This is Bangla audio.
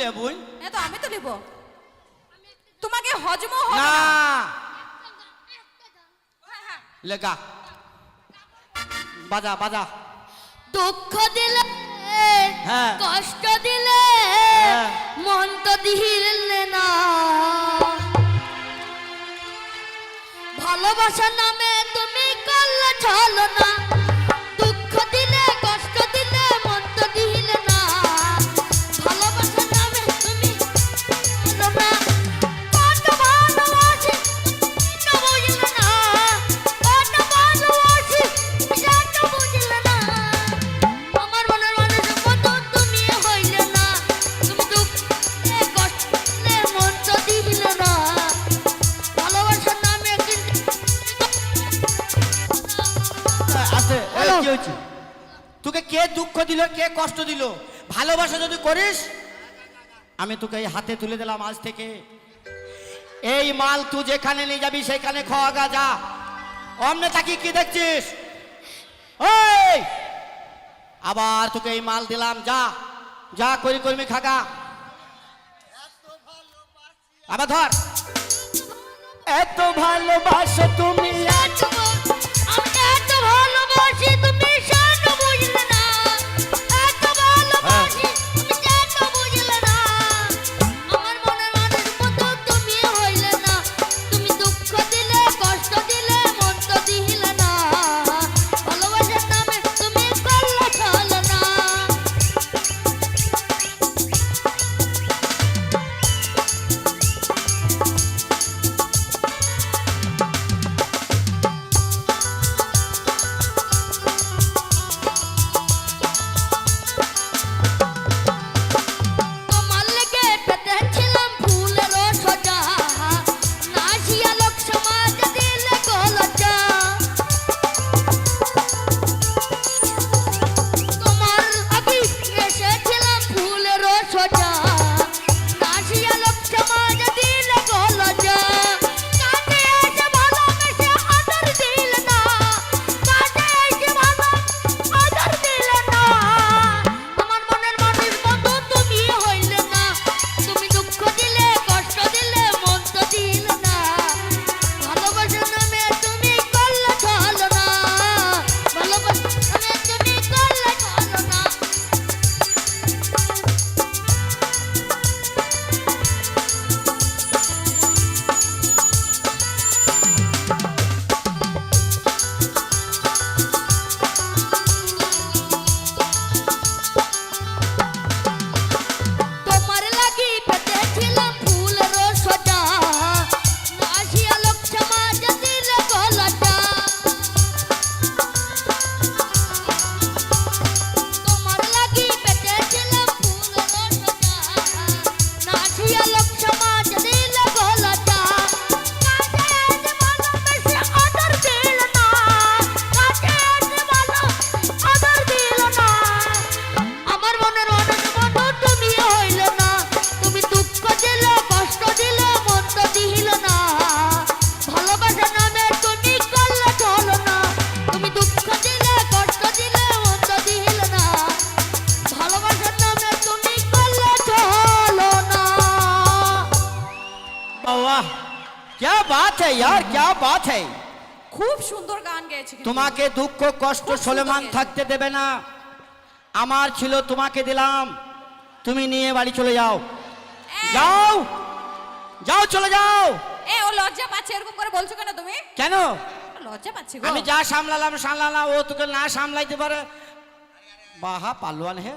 লেবুই? হ্যাঁ তো আমি তো নেব, তোমাকে হজমও হবে না না। লেগা বাজা বাজা। দুঃখ দিলে হ্যাঁ। কষ্ট দিলে হ্যাঁ। মন তো দিলে না, ভালোবাসার নামে তুমি করলে চলো না, দুঃখ দিলে কষ্ট দিলে মন তো দিলে না, ভালোবাসার নামে তুমি চলো না, কত ভালোবাসি তুমি বুঝলে না, কত ভালোবাসি সেটা বুঝলে না, আমার মনের মানুষের মতো তুমি হইলে না, তুমি দুঃখ দিলে কষ্ট দিলে মন তো দিলে না, ভালোবাসার নামে আছে কি হয়েছে? তোকে কে দুঃখ দিল, কে কষ্ট দিল? ভালোবাসা যদি করিস, আমি তোকে এই হাতে তুলে দিলাম আজ থেকে, এই মাল তুই যেখানে নিয়ে যাবি সেখানে খাওয়া গা যা। অমনে তাকি কি দেখছিস? ওই আবার তোকে এই মাল দিলাম, যা যা করি করবি খাগা। আবার ধর, এত ভালোবাসো তুমি, আমি এত ভালোবাসি তুমি সেটা বুঝলে না, এত ভালোবাসি তুমি সেটা বুঝলে না, আমার মনের মানুষ মতো তুমি হইলে না, তুমি দুঃখ দিলে কষ্ট দিলে মন তো দিলে না, ভালোবাসার নামে তুমি করলে চলো না। তোমার লেগে পেতেছিলাম ফুলের সজা, নাচিয়া লোক সমাজ দিলে গলজা, তোমার আগে এসেছিলাম ফুলের সজা, নাচিয়া লোক সমাজ দিলে গলজা, কাছে এসে ভালোবেসে আদর দিলে না, কাছে এসে ভালো আদর দিলে না, আমার মনের মানুষ মতো তুমি হইলে না, তুমি দুঃখ দিলে কষ্ট দিলে মন তো দিলে না, ভালোবাসার নামে তুমি করলে চলো না, ভালোবাসার নামে তুমি করলে চলো না। তোমার লাগি পেতেছিলাম ফুলের সজা, নাচিয়া লোক সমাজ দিলে গলজা, তোমার লাগি পেতেছিলাম ফুলের সজা, নাচিয়া লোক সমাজ দিলে গলজা, কাছে এসে ভালোবেসে আদর দিল না, কাছে এসে ভালো আদর দিল না, আমার মনের মানুষ মতো তুমি হইলে না, তুমি দুঃখ দিলে কষ্ট দিলে মন তো দিল না, ভালোবাসার নামে তুমি করলে চলো না, তুমি দুঃখ দিলে কষ্ট দিলে মন তো দিল না, ভালোবাসার নামে তুমি করলে চলো না। वाह क्या बात है यार, क्या बात है। খুব সুন্দর গান গেয়েছে কিন্তু। তোমাকে দুঃখ কষ্ট খুব সুন্দর সলেমান গেয়েছে। থাকতে দেবে না, আমার ছিল তোমাকে দিলাম, তুমি নিয়ে বাড়ি চলে যাও, যাও যাও চলে যাও। এ ও লজ্জা পাচ্ছে, এরকম করে বলছো কেন তুমি? কেন? লজ্জা পাচ্ছে গো। আমি যা সামলালাম সামলালাম, ও তোকে না সামলাইতে পারে। বাহা পালোয়ান হে।